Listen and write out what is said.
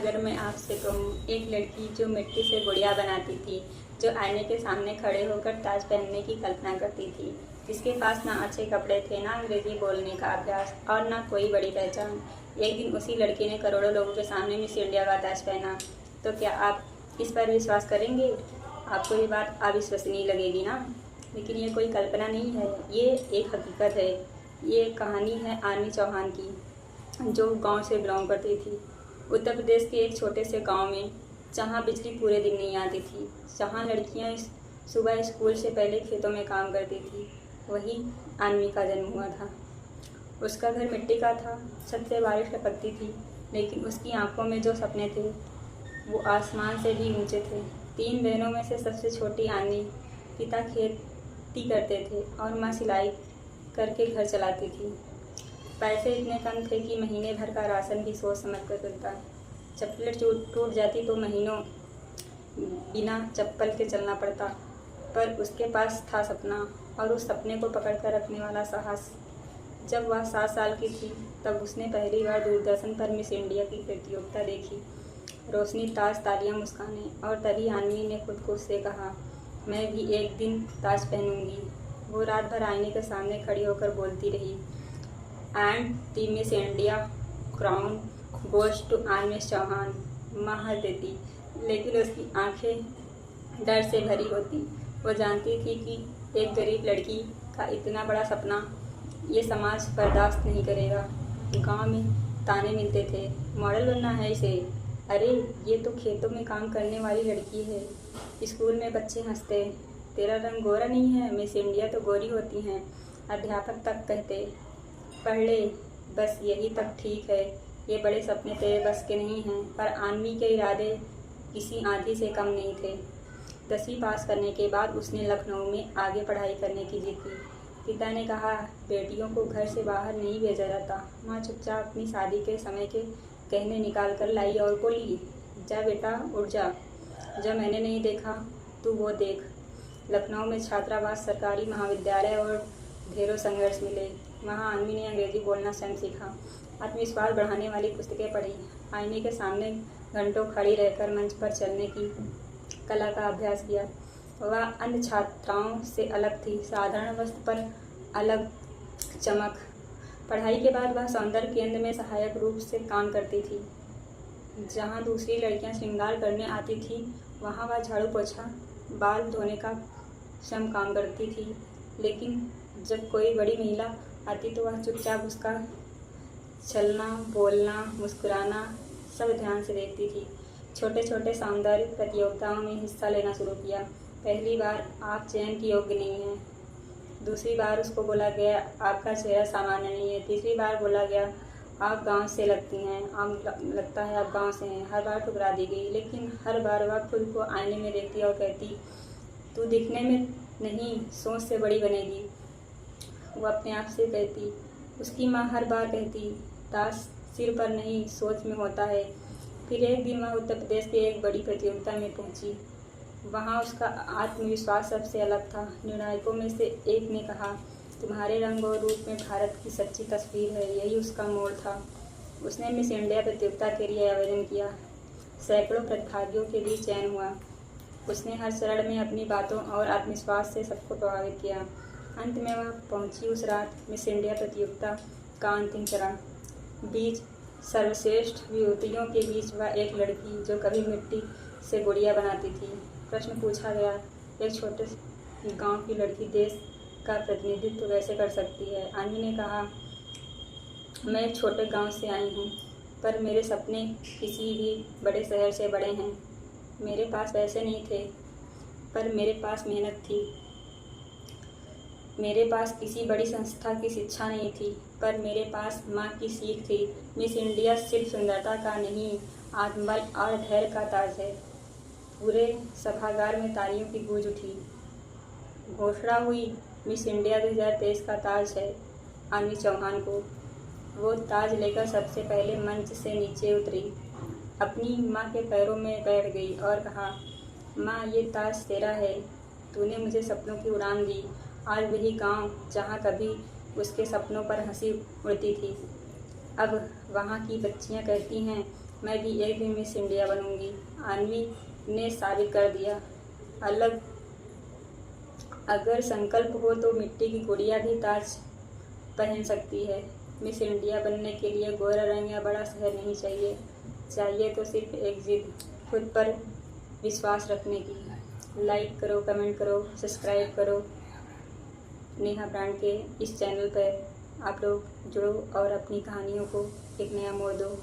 अगर मैं आपसे कहूँ, एक लड़की जो मिट्टी से गुड़िया बनाती थी, जो आईने के सामने खड़े होकर ताज पहनने की कल्पना करती थी, जिसके पास ना अच्छे कपड़े थे, ना अंग्रेजी बोलने का अभ्यास और ना कोई बड़ी पहचान, एक दिन उसी लड़की ने करोड़ों लोगों के सामने मिस इंडिया का ताज पहना, तो क्या आप इस पर विश्वास करेंगे? आपको ये बात अविश्वसनीय लगेगी ना, लेकिन ये कोई कल्पना नहीं है, ये एक हकीकत है। ये एक कहानी है आनवी चौहान की, जो गांव से बिलोंग करती थी। उत्तर प्रदेश के एक छोटे से गांव में, जहां बिजली पूरे दिन नहीं आती थी, जहां लड़कियां सुबह स्कूल से पहले खेतों में काम करती थी, वहीं आनवी का जन्म हुआ था। उसका घर मिट्टी का था, छत से बारिश टपकती थी, लेकिन उसकी आंखों में जो सपने थे वो आसमान से भी ऊंचे थे। 3 बहनों में से सबसे छोटी आनवी, पिता खेती करते थे और माँ सिलाई करके घर चलाती थी। पैसे इतने कम थे कि महीने भर का राशन भी सोच समझ कर चलता। चप्पलें टूट जाती तो महीनों बिना चप्पल के चलना पड़ता, पर उसके पास था सपना, और उस सपने को पकड़ कर रखने वाला साहस। जब वह 7 साल की थी, तब उसने पहली बार दूरदर्शन पर मिस इंडिया की प्रतियोगिता देखी। रोशनी, ताज, तालियां, मुस्काने, और तभी आनवी ने खुद को उससे कहा, मैं भी एक दिन ताज पहनूंगी। वो रात भर आईने के सामने खड़ी होकर बोलती रही, and the Miss India crown goes to Aanvi Chauhan. माँ हंस देती, लेकिन उसकी आंखें डर से भरी होती। वो जानती थी कि एक गरीब लड़की का इतना बड़ा सपना ये समाज बर्दाश्त नहीं करेगा। गांव में ताने मिलते थे, मॉडल बनना है इसे, अरे ये तो खेतों में काम करने वाली लड़की है। स्कूल में बच्चे हंसते, तेरा रंग गोरा नहीं है, मिस इंडिया तो गोरी होती हैं। अध्यापक तक कहते, पढ़ ले, बस यही तक ठीक है, ये बड़े सपने तेरे बस के नहीं हैं। पर आनवी के इरादे किसी आंधी से कम नहीं थे। 10वीं पास करने के बाद उसने लखनऊ में आगे पढ़ाई करने की जिद की। पिता ने कहा, बेटियों को घर से बाहर नहीं भेजा जाता। माँ चुपचाप अपनी शादी के समय के गहने निकाल कर लाई और बोली, जा बेटा उठ जा, जो मैंने नहीं देखा तू वो देख। लखनऊ में छात्रावास, सरकारी महाविद्यालय और ढेरों संघर्ष मिले। वहाँ आनवी ने अंग्रेजी बोलना स्वयं सीखा, आत्मविश्वास बढ़ाने वाली पुस्तकें पढ़ी, आईने के सामने घंटों खड़ी रहकर मंच पर चलने की कला का अभ्यास किया। वह अन्य छात्राओं से अलग थी, साधारण वस्त्र पर अलग चमक। पढ़ाई के बाद वह सौंदर्य केंद्र में सहायक रूप से काम करती थी। जहाँ दूसरी लड़कियाँ श्रृंगार करने आती थी, वहाँ वह झाड़ू पोछा, बाल धोने का श्रम काम करती थी। लेकिन जब कोई बड़ी महिला आती तो वह चुपचाप उसका चलना, बोलना, मुस्कुराना सब ध्यान से देखती थी। छोटे छोटे सौंदर्य प्रतियोगिताओं में हिस्सा लेना शुरू किया। पहली बार, आप चयन की योग्य नहीं हैं। दूसरी बार उसको बोला गया, आपका चेहरा सामान्य नहीं है। तीसरी बार बोला गया, आप गांव से लगती हैं, लगता है आप गांव से हैं। हर बार ठुकरा दी गई, लेकिन हर बार वह खुद को आईने में देखती और कहती, तू दिखने में नहीं, सोच से बड़ी बनेगी। वो अपने आप से कहती। उसकी माँ हर बार कहती, ताज सिर पर नहीं, सोच में होता है। फिर एक दिन वह उत्तर प्रदेश की एक बड़ी प्रतियोगिता में पहुंची। वहाँ उसका आत्मविश्वास सबसे अलग था। निर्णायकों में से एक ने कहा, तुम्हारे रंग और रूप में भारत की सच्ची तस्वीर है। यही उसका मोड़ था। उसने मिस इंडिया प्रतियोगिता के लिए आवेदन किया। सैकड़ों प्रतिभागियों के बीच चयन हुआ। उसने हर चरण में अपनी बातों और आत्मविश्वास से सबको प्रभावित किया। अंत में वह पहुंची उस रात, मिस इंडिया प्रतियोगिता का अंतिम चरण। बीच सर्वश्रेष्ठ युवतियों के बीच वह एक लड़की, जो कभी मिट्टी से गुड़िया बनाती थी। प्रश्न पूछा गया, एक छोटे गांव की लड़की देश का प्रतिनिधित्व कैसे कर सकती है? आनवी ने कहा, मैं एक छोटे गांव से आई हूँ, पर मेरे सपने किसी भी बड़े शहर से बड़े हैं। मेरे पास पैसे नहीं थे, पर मेरे पास मेहनत थी। मेरे पास किसी बड़ी संस्था की शिक्षा नहीं थी, पर मेरे पास माँ की सीख थी। मिस इंडिया सिर्फ सुंदरता का नहीं, आत्मबल और धैर्य का ताज है। पूरे सभागार में तालियों की गूंज उठी। घोषणा हुई, मिस इंडिया 2023 का ताज है आनवी चौहान को। वो ताज लेकर सबसे पहले मंच से नीचे उतरी, अपनी माँ के पैरों में बैठ गई और कहा, माँ ये ताज तेरा है, तूने मुझे सपनों की उड़ान दी। आज वही गांव जहाँ कभी उसके सपनों पर हंसी उड़ती थी, अब वहाँ की बच्चियाँ कहती हैं, मैं भी एक दिन मिस इंडिया बनूंगी। अन्वी ने साबित कर दिया। अगर संकल्प हो तो मिट्टी की गुड़िया भी ताज पहन सकती है। मिस इंडिया बनने के लिए गोरा रंग या बड़ा शहर नहीं चाहिए तो सिर्फ एक जिद, खुद पर विश्वास रखने की। लाइक करो, कमेंट करो, सब्सक्राइब करो। नेहा ब्रांड के इस चैनल पर आप लोग जुड़ो और अपनी कहानियों को एक नया मोड़ दो।